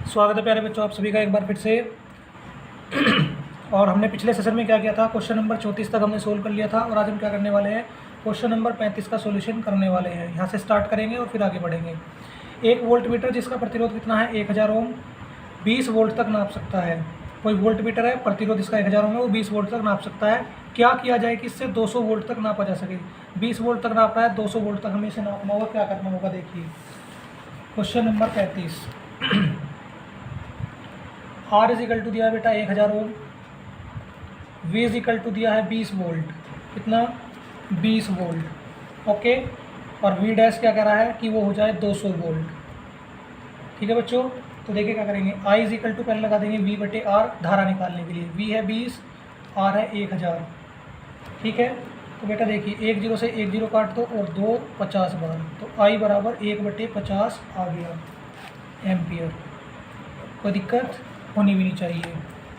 स्वागत है प्यारे बच्चों, आप सभी का एक बार फिर से। और हमने पिछले सेशन में क्या किया था, क्वेश्चन नंबर 34 तक हमने सोल्व कर लिया था। और आज हम क्या करने वाले हैं, क्वेश्चन नंबर 35 का सॉल्यूशन करने वाले हैं। यहाँ से स्टार्ट करेंगे और फिर आगे बढ़ेंगे। एक वोल्ट मीटर जिसका प्रतिरोध कितना है, 1000 ओम, 20 वोल्ट तक नाप सकता है। कोई वोल्ट मीटर है, प्रतिरोध इसका 1000 ओम है, वो 20 वोल्ट तक नाप सकता है। क्या किया जाए कि इससे 200 वोल्ट तक नापा जा सके। 20 वोल्ट तक नाप रहा है, 200 वोल्ट तक हमें इसे नापना होगा। क्या करना होगा, देखिए question number 35। R is equal to दिया है बेटा 1000 ohm, V is equal to दिया है 20 वोल्ट। कितना, 20 वोल्ट। ओके, और वी डैश क्या कह रहा है कि वो हो जाए 200 वोल्ट। ठीक है बच्चों, तो देखिए क्या करेंगे, आई इज इक्वल टू पहले लगा देंगे वी बटे आर धारा निकालने के लिए। वी है 20, आर है 1000। ठीक है, तो बेटा देखिए 1 0 से 1 0 काट दो और 2 50 बार, तो आई बराबर 1/50 आ गया एम्पियर। कोई दिक्कत होनी भी नहीं चाहिए।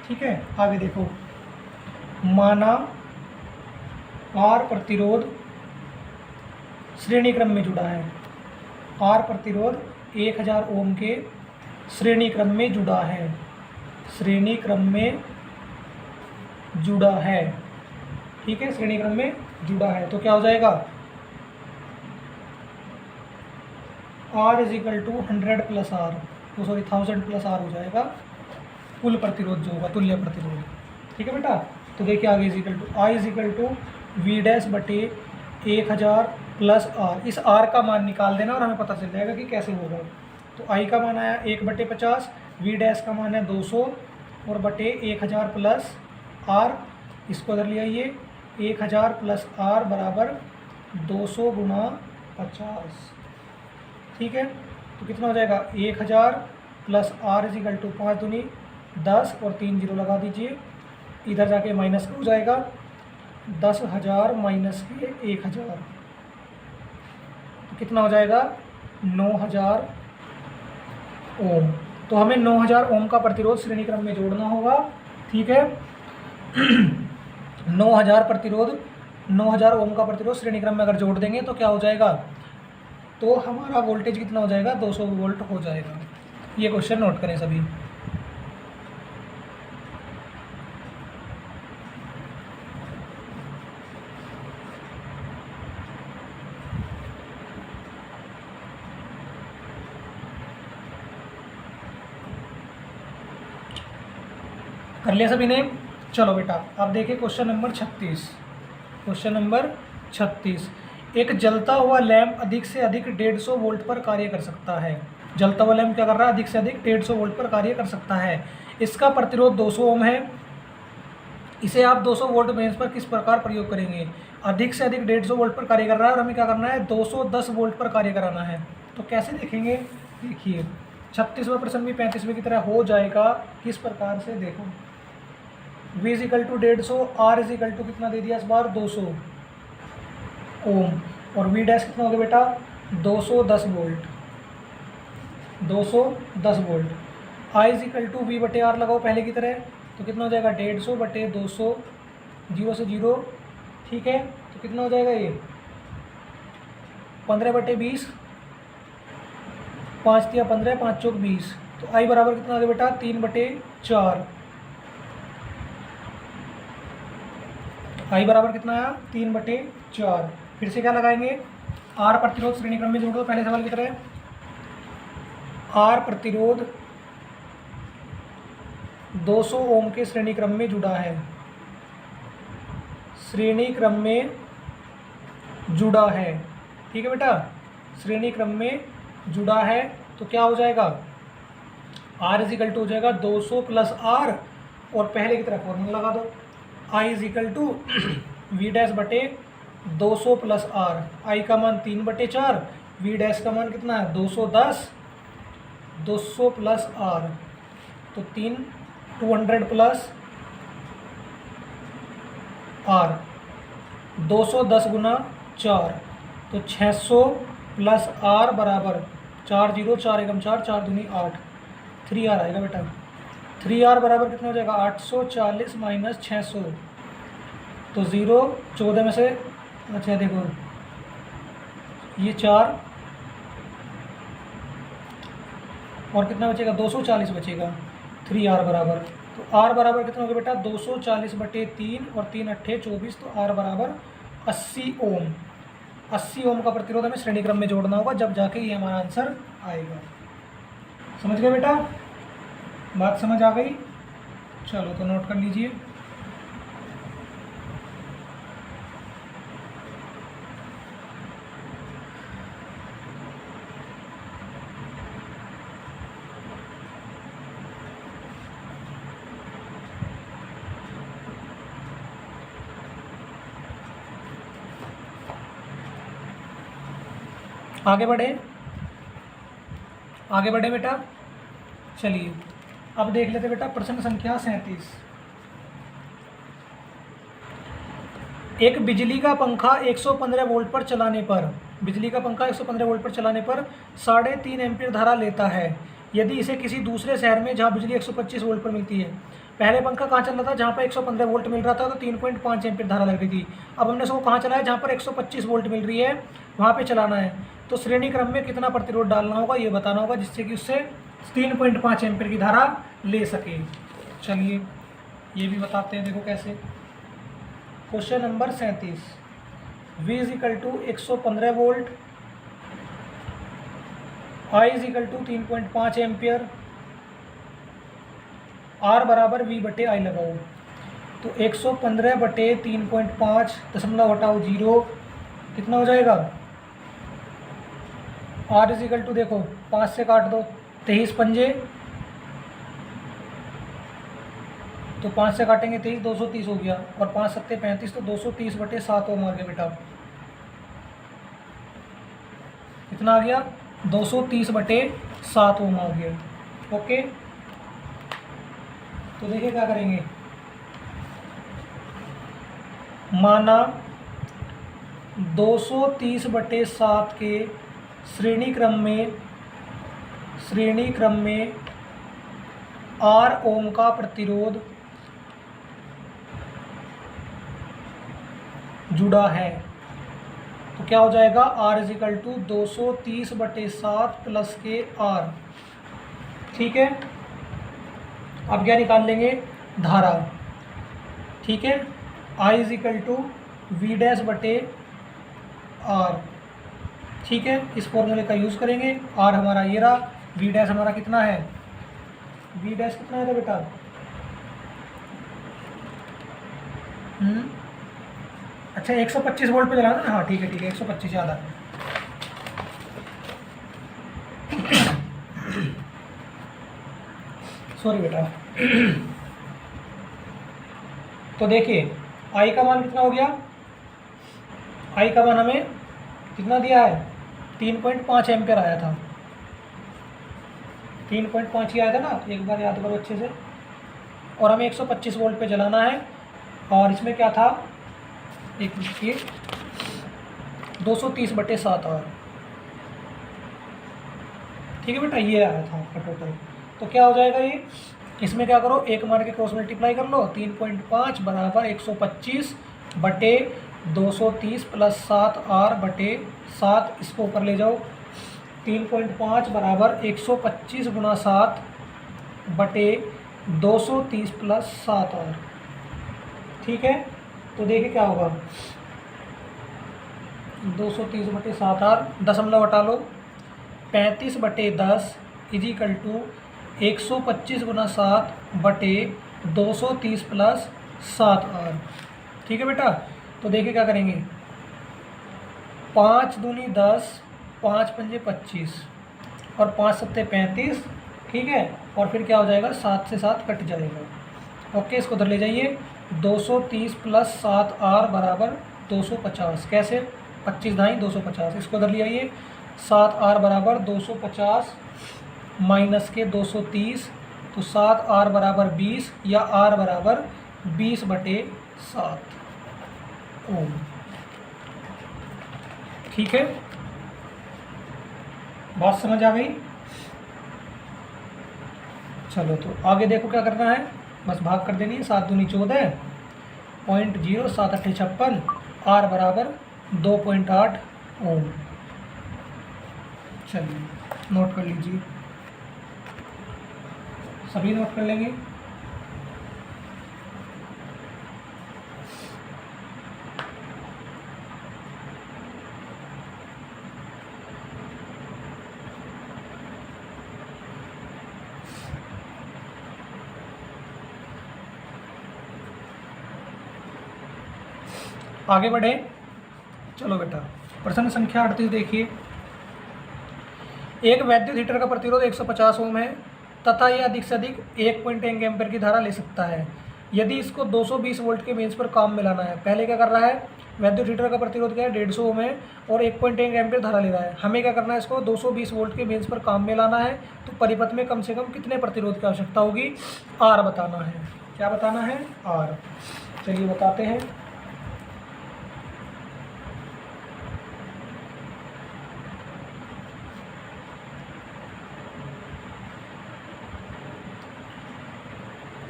ठीक है, आगे देखो, माना आर प्रतिरोध श्रेणी क्रम में जुड़ा है। आर प्रतिरोध 1000 ओम के श्रेणी क्रम में जुड़ा है। श्रेणी क्रम में जुड़ा है। ठीक है, श्रेणी क्रम में जुड़ा है, तो क्या हो जाएगा, R is equal to 100 plus R, तो सॉरी 1000 प्लस आर हो जाएगा कुल प्रतिरोध जो होगा, तुल्य प्रतिरोध। ठीक है बेटा, तो देखिए आगे is equal to I is equal to V dash बटे 1000 प्लस आर। इस आर का मान निकाल देना और हमें पता चल जाएगा कि कैसे होगा। तो आई का मान आया 1/50, वी डैश का मान है 200 और बटे 1000 प्लस आर। इसको इधर ले आइए, 1000 प्लस आर बराबर 200 गुणा 50। ठीक है, तो कितना हो जाएगा, 1000 plus R is equal to 5 दूनी 10 और 3 0 लगा दीजिए। इधर जाके माइनस हो जाएगा, 10,000 माइनस के 1000, तो कितना हो जाएगा 9000 ओम। तो हमें 9000 ओम का प्रतिरोध श्रेणी क्रम में जोड़ना होगा। ठीक है, 9000 ओम का प्रतिरोध श्रेणी क्रम में अगर जोड़ देंगे तो क्या हो जाएगा, तो हमारा वोल्टेज कितना हो जाएगा, 200 वोल्ट हो जाएगा। ये क्वेश्चन नोट करें सभी। कर लिया सभी ने। चलो बेटा, अब देखिए क्वेश्चन नंबर 36। क्वेश्चन नंबर 36, एक जलता हुआ लैंप अधिक से अधिक 150 वोल्ट पर कार्य कर सकता है। जलता हुआ लैंप क्या कर रहा है, अधिक से अधिक 150 वोल्ट पर कार्य कर सकता है। इसका प्रतिरोध 200 ओम है। इसे आप 200 वोल्ट बेंच पर किस प्रकार प्रयोग करेंगे। अधिक से अधिक 150 वोल्ट पर कार्य कर रहा है और हमें क्या करना है, 210 वोल्ट पर कार्य कराना है। तो कैसे देखेंगे, देखिए 36वां प्रश्न भी 35वें की तरह हो जाएगा। किस प्रकार से, देखो V is equal to 150, R is equal to कितना दे दिया इस बार 200 ओम, और V डैश कितना हो गया बेटा 210 volt. 210 volt. I is equal to V बटे R लगाओ पहले की तरह, तो कितना हो जाएगा 150 बटे 200, 0 से 0। ठीक है, तो कितना हो जाएगा ये 15/20, 5 या 15, 5 चौक 20। तो I बराबर कितना आ गया बेटा 3/4। आई बराबर कितना आया 3/4। फिर से क्या लगाएंगे, आर प्रतिरोध श्रेणी क्रम में जोड़ दो पहले सवाल की तरह। आर प्रतिरोध 200 ओम के श्रेणी क्रम में जुड़ा है। श्रेणी क्रम में जुड़ा है। ठीक है बेटा, श्रेणी क्रम में जुड़ा है, तो क्या हो जाएगा, आर इज इक्वल टू हो जाएगा 200 प्लस आर, और पहले की तरह फॉर्मूला लगा दो, I is equal to V dash बटे 200 प्लस आर। आई का मान 3/4, वी डैश का मान कितना है 210, 200 प्लस आर, तो 200 प्लस आर, 210 गुना 4, तो 600 प्लस आर बराबर 4 0, 4 एकम 4, 4 दूनी 8, 3R आएगा बेटा। 3R बराबर कितना हो जाएगा 840 माइनस 600, तो 0 14 में से, अच्छा देखो ये 4 और कितना बचेगा 240 बचेगा 3R बराबर। तो R बराबर कितना हो गया बेटा 240/3 और 3 अट्ठे 24, तो R बराबर 80 ओम। 80 ओम का प्रतिरोध हमें श्रेणी क्रम में जोड़ना होगा, जब जाके ये हमारा आंसर आएगा। समझ गए बेटा, बात समझ आ गई? चलो तो नोट कर लीजिए। आगे बढ़े बेटा। चलिए अब देख लेते बेटा प्रश्न संख्या 37। एक बिजली का पंखा 115 वोल्ट पर चलाने पर 3.5 एम्पीयर धारा लेता है। यदि इसे किसी दूसरे शहर में जहां बिजली 125 वोल्ट पर मिलती है, पहले पंखा कहाँ चल रहा था जहाँ पर 115 वोल्ट मिल रहा था, तो 3.5 एम्पीयर धारा लग रही थी। अब हमने इसको कहाँ चलाया जहाँ पर 125 वोल्ट मिल रही है वहाँ पे चलाना है। तो श्रेणी क्रम में कितना प्रतिरोध डालना होगा ये बताना होगा, जिससे कि उससे 3.5 एम्पीयर की धारा ले सके। चलिए ये भी बताते हैं, देखो कैसे। Question number 37, V = 115 volt, I = 3.5 ampere, R बराबर V/I लगाओ। तो 115/3.5 दशमलव हटाओ 0 कितना हो जाएगा। R = देखो 5 से काट दो 23 पंजे, तो 5 से काटेंगे 23 230 हो गया, और 5 सत्ते 35, तो 230/7 ओम आ गया बेटा। कितना आ गया 230/7 ओम आ गया। ओके, तो देखिए क्या करेंगे। माना 230/7 के श्रेणी क्रम में R ओम का प्रतिरोध जुड़ा है, तो क्या हो जाएगा R = 230/7 प्लस के R। ठीक है, अब क्या निकाल लेंगे धारा। ठीक है, I = V'/R। ठीक है, इस फॉर्मूले का यूज़ करेंगे। R हमारा ये रहा, V' हमारा कितना है, V' कितना है बेटा अच्छा 125 वोल्ट पे चलाना ना। हाँ ठीक है 125 याद आ गया। सॉरी बेटा। तो देखिए आई का मान कितना हो गया, आई का मान हमें कितना दिया है 3.5 एम्पियर आया था, 3.5 ही आया था ना, एक बार याद करो अच्छे से। और हमें 125 वोल्ट पे चलाना है, और इसमें क्या था एक लिखिए 230/7 R। ठीक है बेटा, ये आया था आपका टोटल। तो क्या हो जाएगा ये, इसमें क्या करो एक मार के क्रॉस मल्टीप्लाई कर लो, 3.5 बराबर 125/230 प्लस 7R/7, इसको ऊपर ले जाओ। 3.5 बराबर 125 × 7/230 प्लस 7R। ठीक है, तो देखिए क्या होगा 230/7R, दशमलव हटा लो, 35/10 = 125 × 7/230 प्लस 7R। ठीक है बेटा, तो देखिए क्या करेंगे 5 दूनी 10, 5 पंजे 25 और 5 सत्ते 35। ठीक है, और फिर क्या हो जाएगा 7 से 7 कट जाएगा। ओके, इसको उधर ले जाइए। 230 प्लस 7R बराबर 250। कैसे 25 दाई 250, इसको उधर ले आइए। 7R बराबर 250 माइनस के 230, तो 7R बराबर 20 या R बराबर 20/7 ओम। ठीक है, बात समझ आ गई। चलो तो आगे देखो क्या करना है, बस भाग कर देनी है। 7 दूनी 14, 0.0, 7 अट्ठे 56, R बराबर 2.8 ओम। चलिए नोट कर लीजिए। सभी नोट कर लेंगे। आगे बढ़े, चलो बेटा प्रश्न संख्या 38 देखिए। एक वैद्युत हीटर का प्रतिरोध 150 ओम है तथा यह अधिक से अधिक 1.1 एम्पीयर की धारा ले सकता है। यदि इसको 220 वोल्ट के मेंस पर काम में लाना है, पहले क्या कर रहा है, वैद्युत हीटर का प्रतिरोध क्या है 150 ओम है और 1.1 एम्पीयर धारा ले रहा है। हमें क्या करना है, इसको 220 वोल्ट के मेंस पर काम में लाना है। तो परिपथ में कम से कम कितने प्रतिरोध की आवश्यकता होगी, आर बताना है। क्या बताना है, आर। चलिए बताते हैं।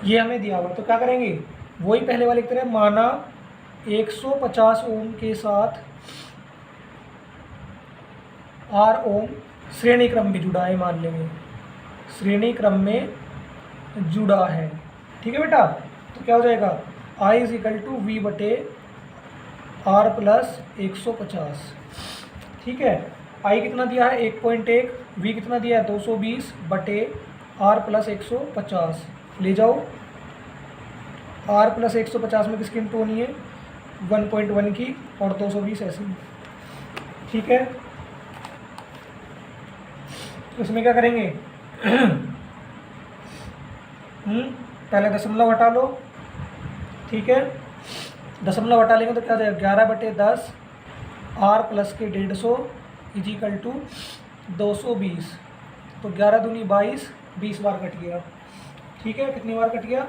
ये हमें दिया हुआ, तो क्या करेंगे, वही पहले वाले की तरह माना 150 ओम के साथ आर ओम श्रेणी क्रम में जुड़ा है, मान लेंगे श्रेणी क्रम में जुड़ा है। ठीक है बेटा, तो क्या हो जाएगा, I = V बटे R प्लस 150। ठीक है, I कितना दिया है 1.1, V कितना दिया है 220 बटे R प्लस 150। ले जाओ, R प्लस 150 में किसकी इंटू होनी है, 1.1 की, और 220 ऐसे ही। ठीक है, तो इसमें क्या करेंगे पहले दशमलव हटा लो। ठीक है, दशमलव हटा लेंगे तो क्या हो जाएगा, 11/10 R प्लस के 150 = 220। तो 11 दूनी 22, 20 बार कट गया। ठीक है, कितनी बार कट गया,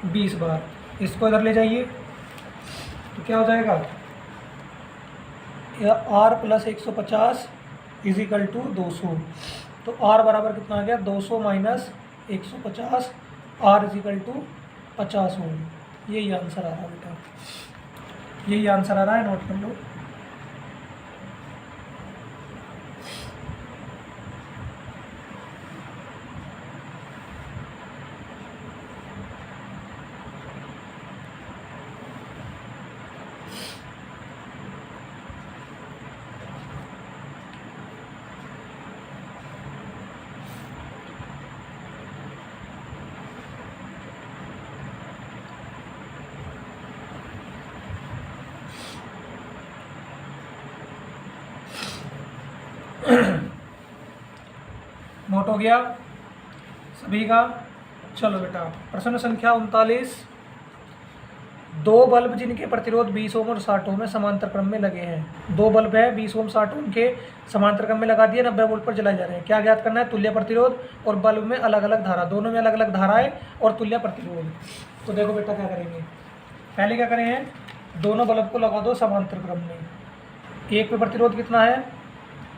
20 बार। इसको इधर ले जाइए तो क्या हो जाएगा, R प्लस 150 = 200। तो R बराबर कितना आ गया, 200 माइनस 150, R = 50 ओम। यही आंसर आ रहा है बेटा, यही आंसर आ रहा है, नोट कर लो। नोट हो गया सभी का। चलो बेटा प्रश्न संख्या 39। दो बल्ब जिनके प्रतिरोध 20 ओम और 60 ओम में समांतर क्रम में लगे हैं। दो बल्ब है 20 ओम 60 ओम के, समांतर क्रम में लगा दिए, 90 वोल्ट पर जलाए जा रहे हैं। क्या ज्ञात करना है, तुल्य प्रतिरोध और बल्ब में अलग अलग धारा, दोनों में अलग अलग धारा है और तुल्य प्रतिरोध। तो देखो बेटा क्या करेंगे, पहले क्या करें हैं, दोनों बल्ब को लगा दो समांतर क्रम में। एक पे प्रतिरोध कितना है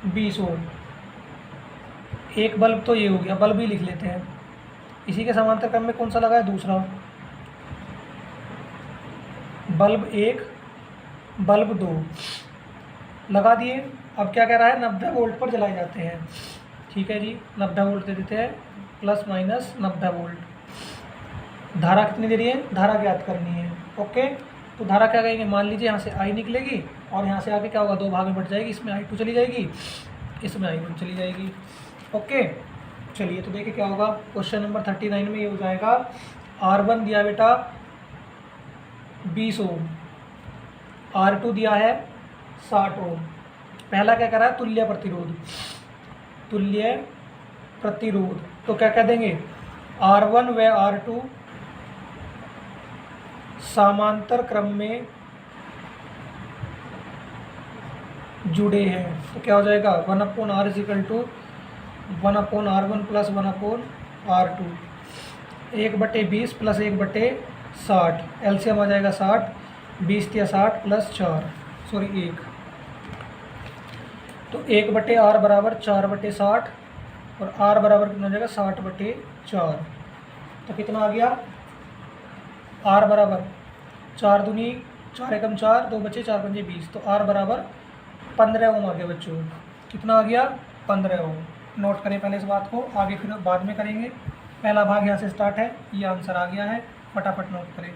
20 ओम, एक बल्ब तो ये हो गया, बल्ब ही लिख लेते हैं। इसी के समांतर क्रम में कौन सा लगा है, दूसरा बल्ब 1, बल्ब 2 लगा दिए। अब क्या कह रहा है, 90 वोल्ट पर जलाए जाते हैं। ठीक है जी, 90 वोल्ट दे देते हैं, प्लस माइनस 90 वोल्ट। धारा कितनी दे रही है, धारा ज्ञात करनी है। ओके, तो धारा क्या कहेंगे, मान लीजिए यहाँ से I निकलेगी और यहाँ से आगे क्या होगा, दो भाग में बट जाएगी, इसमें I2 चली जाएगी, इसमें I1 चली जाएगी। ओके, चलिए तो देखिए क्या होगा, क्वेश्चन नंबर 39 में ये हो जाएगा, R1 दिया बेटा 20 ओम, R2 दिया है 60 ओम। पहला क्या करा है, तुल्य प्रतिरोध, तुल्य प्रतिरोध। तो क्या कह देंगे, R1 व R2 समांतर क्रम में जुड़े हैं। तो क्या हो जाएगा, 1/R = 1/R1 plus 1/R2, 1/20 plus 1/60, LCM आ जाएगा 60, 20 या 60 प्लस 4, सॉरी 1, तो 1/R बराबर 4/60 और R बराबर कितना हो जाएगा 60/4। तो कितना आ गया, R बराबर 4 दूनी 4 एकम 4, 2 बचे 4 पंजे 20, तो R बराबर 15 ओम आ गया बच्चों। कितना आ गया, 15 ओम। नोट करें पहले इस बात को, आगे फिर बाद में करेंगे। पहला भाग यहाँ से स्टार्ट है, ये आंसर आ गया है, फटाफट नोट करें।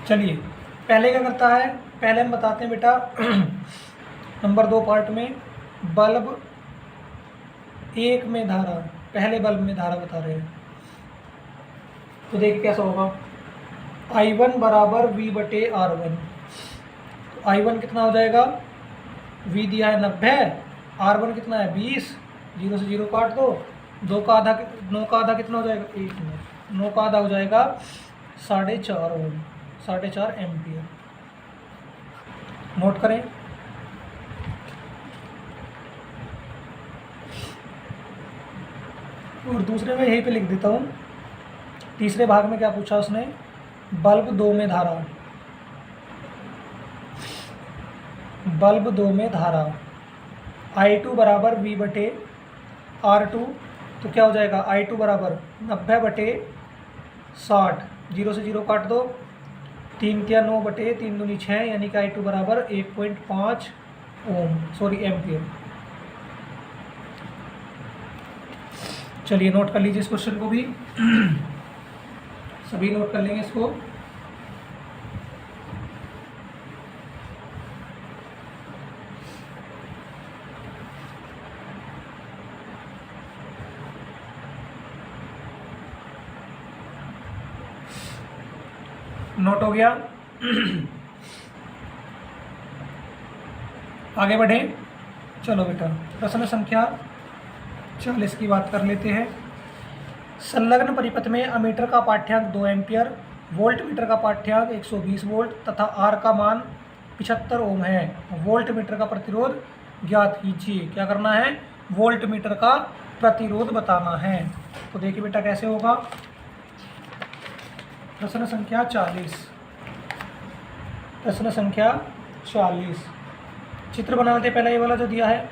चलिए पहले क्या करता है, पहले हम बताते हैं बेटा नंबर 2 पार्ट में बल्ब 1 में धारा, पहले बल्ब में धारा बता रहे हैं। तो देखिए कैसा होगा, I1 बराबर V/R1। तो I1 कितना हो जाएगा, V दिया है 90, R1 कितना है 20, 0 से 0 काट दो, 9 का आधा कितना हो जाएगा, 1 मिनट, 9 का आधा हो जाएगा 4.5 ओम, 4.5 एम्पियर। नोट करें। और दूसरे में यहीं पे लिख देता हूँ, तीसरे भाग में क्या पूछा उसने, बल्ब 2 में धारा, बल्ब 2 में धारा I2 बराबर V/R2। तो क्या हो जाएगा, I2 बराबर 90/60, 0 से 0 काट दो, 3 तिया 9/3 दूनी 6, यानी कि I2 बराबर 1.5 ओम, सॉरी एम्पियर। चलिए नोट कर लीजिए इस क्वेश्चन को भी सभी नोट कर लेंगे इसको। नोट हो गया आगे बढ़े। चलो बेटा प्रश्न संख्या 40 की बात कर लेते हैं। संलग्न परिपथ में अमीटर का पाठ्यांक 2 एम्पियर, वोल्ट मीटर का पाठ्यांक 120 वोल्ट तथा आर का मान 75 ओम है। वोल्ट मीटर का प्रतिरोध ज्ञात कीजिए। क्या करना है, वोल्ट मीटर का प्रतिरोध बताना है। तो देखिए बेटा कैसे होगा, प्रश्न संख्या 40, प्रश्न संख्या 40 चित्र बना लेते पहले, ये वाला जो दिया है।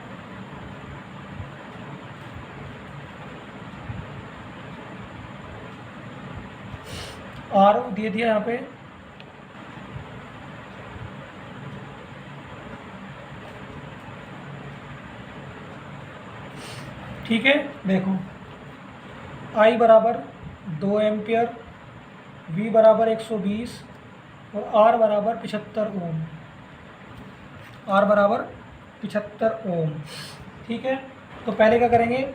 आर दे दिया यहाँ पे, ठीक है। देखो I बराबर 2 एम्पियर, V बराबर 120 और R बराबर 75 ओम, R बराबर 75 ओम, ठीक है। तो पहले क्या करेंगे,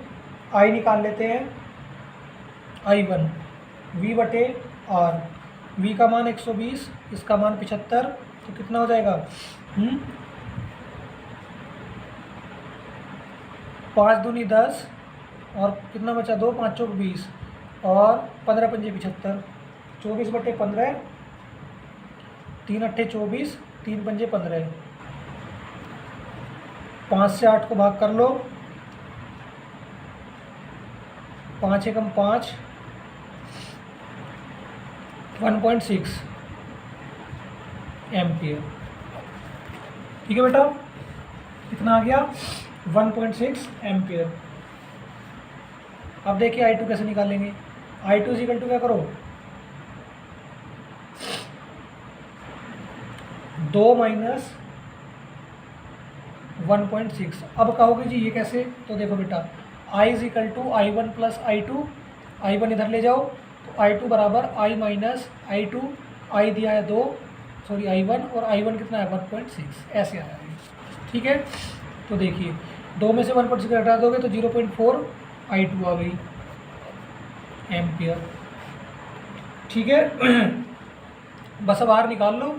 I निकाल लेते हैं, I1 V/R, V का मान 120, इसका मान 75, तो कितना हो जाएगा 5 दूनी 10 और कितना बचा 2, 5 चौक 20 और 15 पंजे 75, 24/15, 3 अट्ठे 24, 3 पंजे 15, 5 से 8 को भाग कर लो, 5 एकम 5, 1.6 एम्पियर, ठीक है बेटा। कितना आ गया 1.6 एम्पियर। अब देखिए I2 कैसे निकालेंगे। I2 इक्वल टू क्या करो, 2 माइनस 1.6। अब कहोगे जी ये कैसे, तो देखो बेटा I equal to I1 plus I2, I1 इधर ले जाओ, तो I2 बराबर I माइनस I2, I दिया है 2, सॉरी I1, और I1 कितना है 1.6, ऐसे आया है, ठीक है। तो देखिए 2 में से 1.6 हटा दोगे तो 0.4 I2 आ गई एम्पियर, ठीक है। बस अब R निकाल लो,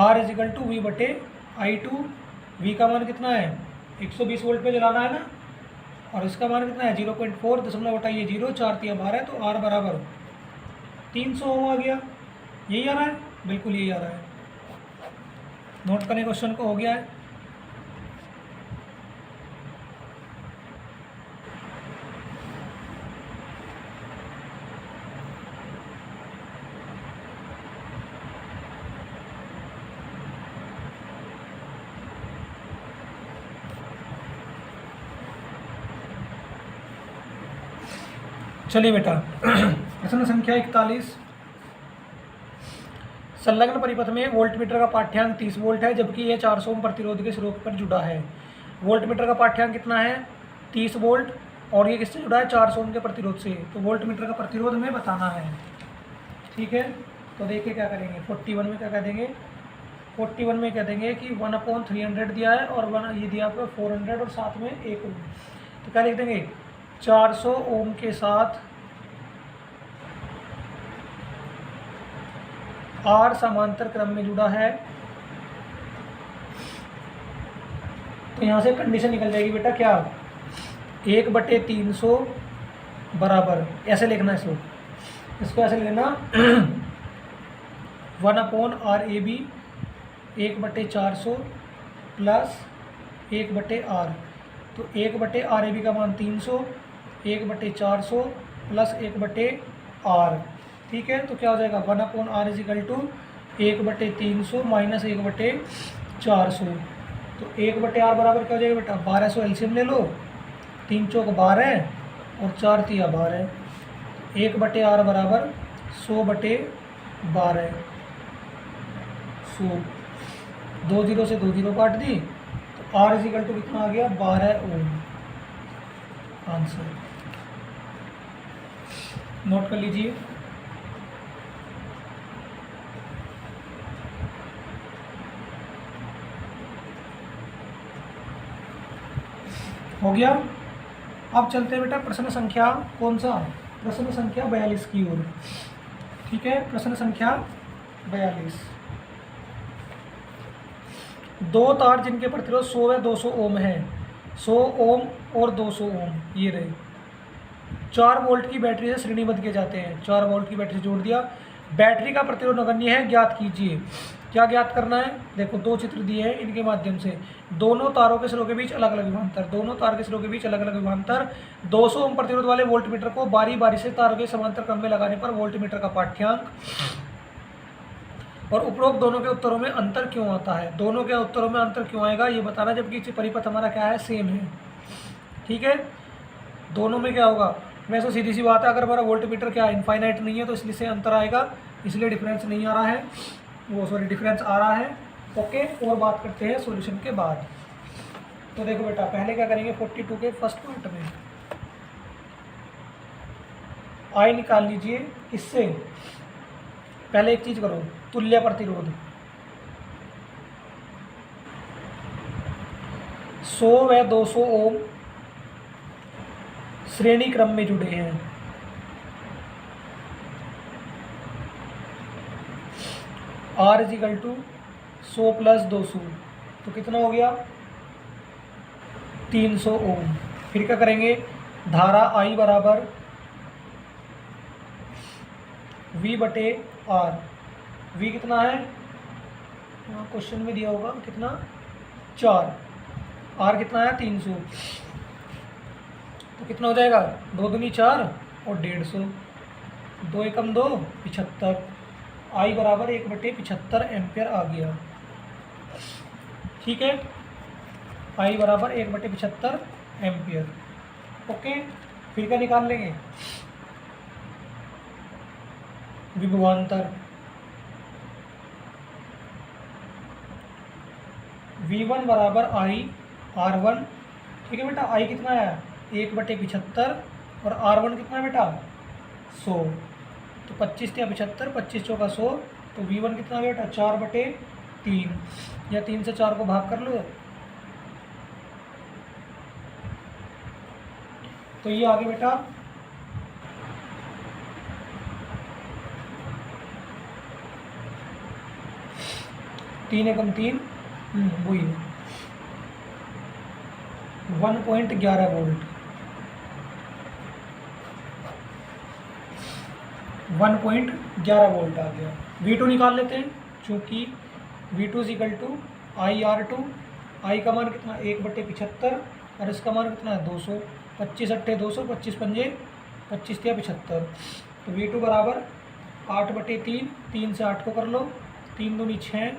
R is equal to V/I2, V का मान कितना है 120 वोल्ट पे जलाना है ना, और इसका मान कितना है 0.4, दशमलव हटाइए 0, 4 तिया 12, तो R बराबर 300 ओम आ गया। यही आ रहा है, बिल्कुल यही आ रहा है। नोट करें क्वेश्चन को, हो गया है। चलिए बेटा प्रश्न संख्या 41। संलग्न परिपथ में वोल्टमीटर का पाठ्यांक 30 वोल्ट है, जबकि यह 400 ओम प्रतिरोध के स्रोत पर जुड़ा है। वोल्टमीटर का पाठ्यांक कितना है? 30 वोल्ट, और ये किससे जुड़ा है? 400 ओम के प्रतिरोध से। तो वोल्टमीटर का प्रतिरोध हमें बताना है। ठीक है, तो देखिए क्या करेंगे। 41 में क्या कह देंगे? 41 में कह देंगे कि 1/300 दिया है, और ये दिया आपको 400 और साथ में 1 ओम। तो क्या लिख देंगे? 400 ओम के साथ R समांतर क्रम में जुड़ा है। तो यहाँ से कंडीशन निकल जाएगी बेटा, क्या? 1/300 बराबर, ऐसे लिखना है इसको ऐसे लेना 1/RAB 1/400 प्लस 1/R। तो 1/RAB का मान 300, 1/400 प्लस 1/R। ठीक है, तो क्या हो जाएगा? 1/R = 1/300 minus 1/400। तो 1/R बराबर क्या हो जाएगा बेटा? 1200 एलसीएम ले लो, 3 चौक 12 और 4 तिया 12। 1/R बराबर 100/12। 100, 2 0 से 2 0 काट दी, तो R = कितना आ गया? 12 ओम। आंसर नोट कर लीजिए। हो गया। अब चलते हैं बेटा प्रश्न संख्या, कौन सा? प्रश्न संख्या 42 की ओर। ठीक है, प्रश्न संख्या 42। दो तार जिनके प्रतिरोध 100 व 200 ओम है, 100 ओम और 200 ओम ये रहे, 4 वोल्ट की बैटरी से श्रेणीबद्ध किए जाते हैं। 4 वोल्ट की बैटरी जोड़ दिया। बैटरी का प्रतिरोध नगण्य है, ज्ञात कीजिए। क्या ज्ञात करना है? देखो 2 चित्र दिए हैं, इनके माध्यम से दोनों तारों के सिरों के बीच अलग अलग विभवांतर, दोनों तार के सिरों के बीच अलग अलग विभवांतर। 200 ओम प्रतिरोध वाले वोल्टमीटर को बारी बारी से तारों के समांतर क्रम में लगाने पर वोल्टमीटर का पाठ्यांक, और उपरोक्त दोनों के उत्तरों में अंतर क्यों आता है? दोनों के उत्तरों में अंतर क्यों आएगा ये बताना, जबकि परिपथ हमारा क्या है? सेम है। ठीक है, दोनों में क्या होगा? वैसे सीधी सी बात है, अगर हमारा वोल्टमीटर क्या इनफाइनाइट नहीं है तो इसलिए से अंतर आएगा, इसलिए डिफरेंस नहीं आ रहा है, डिफरेंस आ रहा है। ओके, और बात करते हैं सॉल्यूशन के बाद। तो देखो बेटा, पहले क्या करेंगे? 42 के फर्स्ट पार्ट में आई निकाल लीजिए। इससे पहले एक चीज करो, तुल्य प्रतिरोध 100 व 200 ओम श्रेणी क्रम में जुड़े हैं। R = 100 + 200, तो कितना हो गया? 300 ओम। फिर क्या करेंगे? धारा I बराबर V/R। V कितना है? क्वेश्चन में दिया होगा कितना? 4। R कितना है? 300। तो कितना हो जाएगा? 2 दूनी 4 और 150, 2 एकम 2 75। I बराबर 1/75 एम्पियर आ गया। ठीक है, I बराबर 1/75 एम्पियर। ओके, फिर क्या निकाल लेंगे? विभवांतर V1 बराबर I R1। ठीक है बेटा, I कितना है? 1/75 और R1 कितना है बेटा? 100। तो 25 या 75, 25 चौका 100। तो V1 कितना बेटा? 4/3, या 3 से 4 को भाग कर लो, तो ये आगे बेटा 3 एकम 3, वही 1.11 वोल्ट, 1.11 वोल्ट आ गया। V2 निकाल लेते हैं, चूँकि V2 = IR2। I का मान कितना? 1/75 और इसका मान कितना है? 200। 25 अट्ठे 200, 25 पंजे 25 या 75। तो V2 बराबर 8/3, 3 से 8 को कर लो, 3 दूनी 6।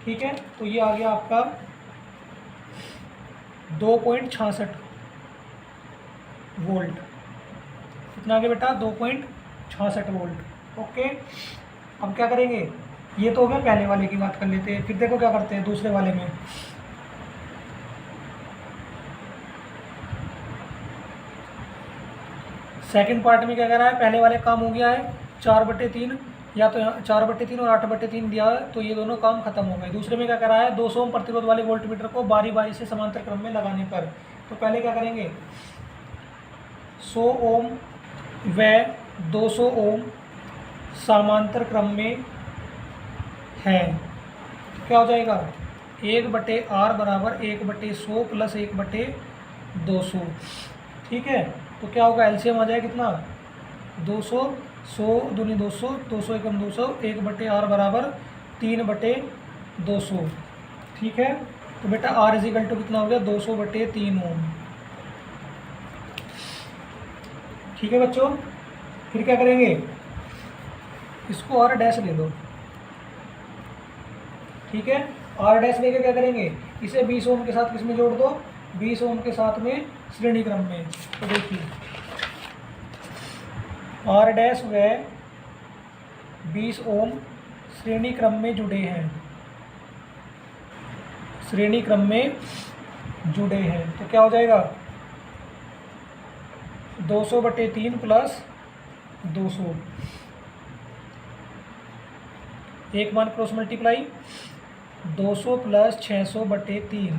ठीक है, तो ये आ गया आपका 2.66 वोल्ट। कितना आ गया बेटा 2.66 वोल्ट। ओके, अब क्या करेंगे, ये तो हो गया पहले वाले की बात कर लेते हैं। फिर देखो क्या करते हैं दूसरे वाले में। सेकंड पार्ट में क्या कह रहा है, पहले वाले काम हो गया है 4/3, या तो यहाँ 4/3 और 8/3 दिया है, तो ये दोनों काम खत्म हो गए। दूसरे में क्या कह रहा है, 200 ओम प्रतिरोध वाले वोल्टमीटर को बारी बारी से समांतर क्रम में लगाने पर। तो पहले क्या करेंगे, 100 ओम व 200 ओम समांतर क्रम में है, तो क्या हो जाएगा 1/R बराबर 1/100 प्लस 1/200। ठीक है, तो क्या होगा, एलसीएम आ जाएगा कितना 200, 100 दूनी 200, 200 एकम 200, 1/R बराबर 3/200। ठीक है, तो बेटा R इजिकल टू कितना हो गया 200/3 ओम। ठीक है बच्चों, फिर क्या करेंगे, इसको R डैश ले लो। ठीक है, R डैश लेके क्या करेंगे, इसे 20 ओम के साथ किसमें जोड़ दो, 20 ओम के साथ में श्रेणी क्रम में। तो देखिए R डैश व 20 ओम श्रेणी क्रम में जुड़े हैं, श्रेणी क्रम में जुड़े हैं। तो क्या हो जाएगा 200/3 प्लस 200, एक मान क्रॉस मल्टीप्लाई 200 प्लस 600/3,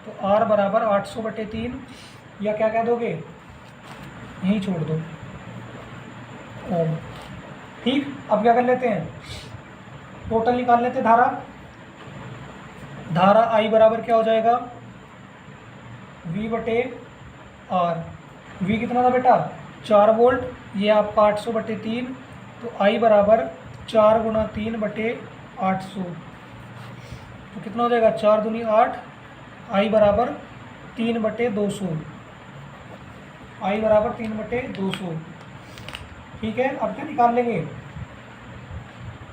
तो R बराबर 800/3, या क्या कह दोगे यहीं छोड़ दो ओम। ठीक, अब क्या कर लेते हैं, टोटल निकाल लेते हैं धारा I बराबर क्या हो जाएगा V/R। V कितना था बेटा 4 वोल्ट, ये आपका 800/3, तो I बराबर 4 × 3/800, तो कितना हो जाएगा 4 दूनी 8, I बराबर 3/200, I बराबर 3/200। ठीक है, अब क्या निकाल लेंगे,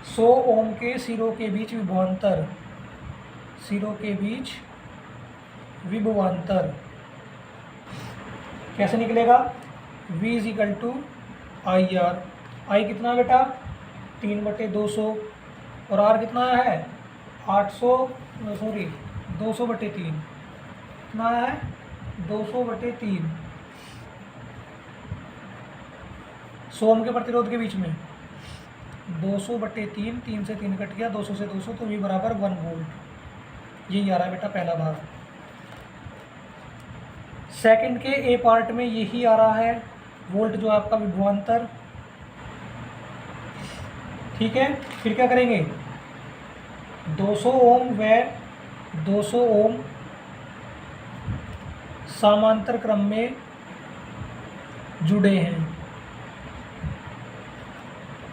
100 ओम के सिरों के बीच विभवांतर, सिरों के बीच विभवांतर कैसे निकलेगा, V is equal to IR। I कितना है बेटा 3/200, और R कितना है 200/3, कितना है 200/3। 100 ओम के प्रतिरोध के बीच में 200/3, 3 से 3 कट गया, 200 से 200, तो V बराबर 1 वोल्ट। यही आ रहा है बेटा पहला भाग। सेकंड के ए पार्ट में यही आ रहा है वोल्ट जो आपका विभवांतर। ठीक है, फिर क्या करेंगे, 200 ओम व 200 ओम समांतर क्रम में जुड़े हैं,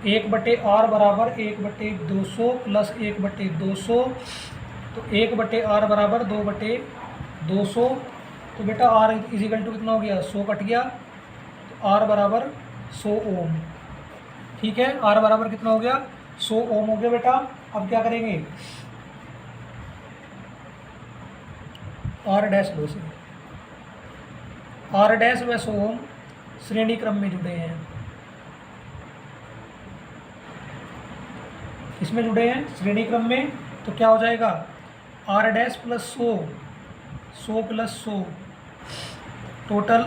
1/R बराबर 1/200 प्लस 1/200, तो 1/R बराबर 2/200। तो बेटा R इजिकल टू कितना हो गया 100 कट गया, तो R बराबर 100 ओम। ठीक है, R बराबर कितना हो गया 100 ओम हो गया बेटा। अब क्या करेंगे, R डैश लो से, R डैश व 100 ओम श्रेणी क्रम में जुड़े हैं, इसमें जुड़े हैं श्रेणी क्रम में, तो क्या हो जाएगा R dash plus 100, 100 plus 100, total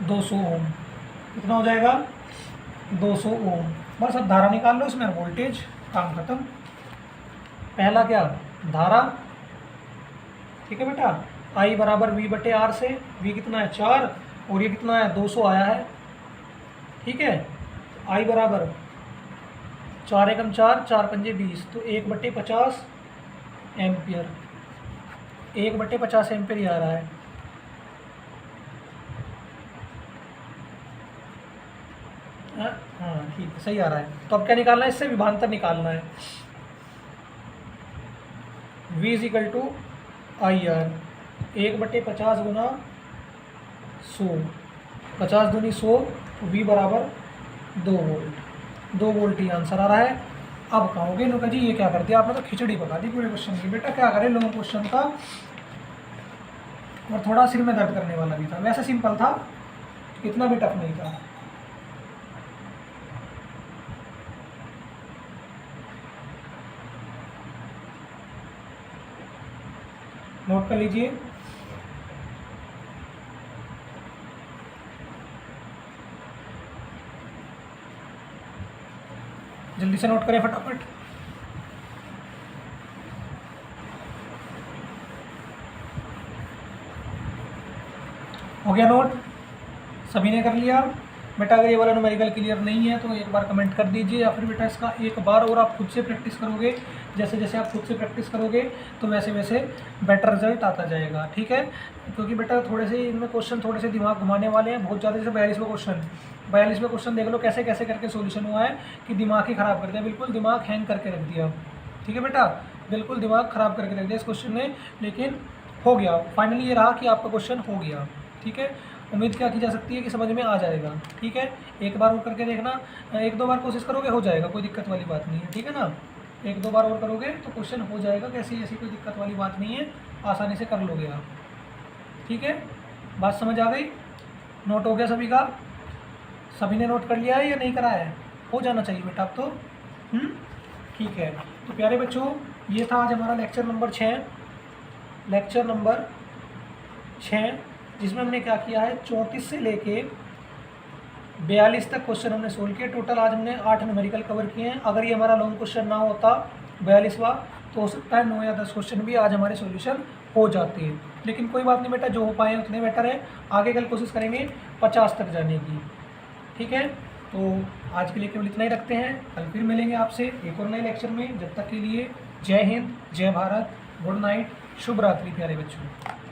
200 ओम। कितना हो जाएगा 200 ओम। बस अब धारा निकाल लो इसमें, वोल्टेज, काम खत्म। पहला क्या धारा, ठीक है बेटा, I बराबर V/R से, V कितना है 4, और ये कितना है 200 आया है। ठीक है, I बराबर 4 एकम 4, 4 पंजे 20, तो 1/50 एम्पियर, 1/50 एम्पियर ही आ रहा है। हाँ ठीक है, सही आ रहा है। तो अब क्या निकालना है, इससे विभवांतर निकालना है। V इजिकल टू IR, 1/50 गुना 100, 50 दूनी 100, V बराबर 2 वोल्ट, 2 वोल्ट ही आंसर आ रहा है। अब कहोगे नुका जी ये क्या कर दिया आपने, तो खिचड़ी पका दी पूरे क्वेश्चन की। बेटा क्या करें, लॉन्ग क्वेश्चन था और थोड़ा सिर में दर्द करने वाला भी था। वैसे सिंपल था इतना भी टफ नहीं था। नोट कर लीजिए। जल्दी से नोट करें फटाफट। हो गया नोट? सभी ने कर लिया? बेटा अगर ये वाला न्यूमेरिकल क्लियर नहीं है तो एक बार कमेंट कर दीजिए, या फिर बेटा इसका एक बार और आप खुद से प्रैक्टिस करोगे। जैसे जैसे आप खुद से प्रैक्टिस करोगे तो वैसे वैसे बेटर रिजल्ट आता जाएगा, ठीक है। क्योंकि बेटा थोड़े से इनमें क्वेश्चन थोड़े से दिमाग घुमाने वाले हैं बहुत ज़्यादा। जैसे 42वां क्वेश्चन देख लो कैसे कैसे करके सोल्यूशन हुआ है कि दिमाग ही ख़राब कर दिया, बिल्कुल दिमाग हैंग करके रख दिया, ठीक है बेटा, बिल्कुल दिमाग ख़राब करके रख दिया इस क्वेश्चन ने। लेकिन हो गया, फाइनली ये रहा कि आपका क्वेश्चन हो गया, ठीक है। उम्मीद क्या की जा सकती है कि समझ में आ जाएगा, ठीक है। एक बार और करके देखना, 1-2 बार कोशिश करोगे हो जाएगा, कोई दिक्कत वाली बात नहीं है, ठीक है ना। 1-2 बार और करोगे तो क्वेश्चन हो जाएगा, कैसी ऐसी कोई दिक्कत वाली बात नहीं है, आसानी से कर लोगे आप, ठीक है। बात समझ आ गई? नोट हो गया सभी का? सभी ने नोट कर लिया है या नहीं करा है? हो जाना चाहिए बेटा अब तो, ठीक है। तो प्यारे बच्चों, ये था आज हमारा लेक्चर नंबर 6, जिसमें हमने क्या किया है 34 से लेके 42 तक क्वेश्चन हमने सोल्व किए। टोटल आज हमने 8 न्यूमेरिकल कवर किए हैं। अगर ये हमारा लॉन्ग क्वेश्चन ना होता 42वां तो हो सकता है 9 या 10 क्वेश्चन भी आज हमारे सॉल्यूशन हो जाते हैं। लेकिन कोई बात नहीं बेटा, जो हो पाए उतने बेटर है। आगे कल कोशिश करेंगे 50 तक जाने की, ठीक है। तो आज के लिए केवल इतना ही रखते हैं, कल फिर मिलेंगे आपसे एक और नए लेक्चर में। जब तक के लिए जय हिंद, जय भारत, गुड नाइट, शुभ रात्रि प्यारे बच्चों।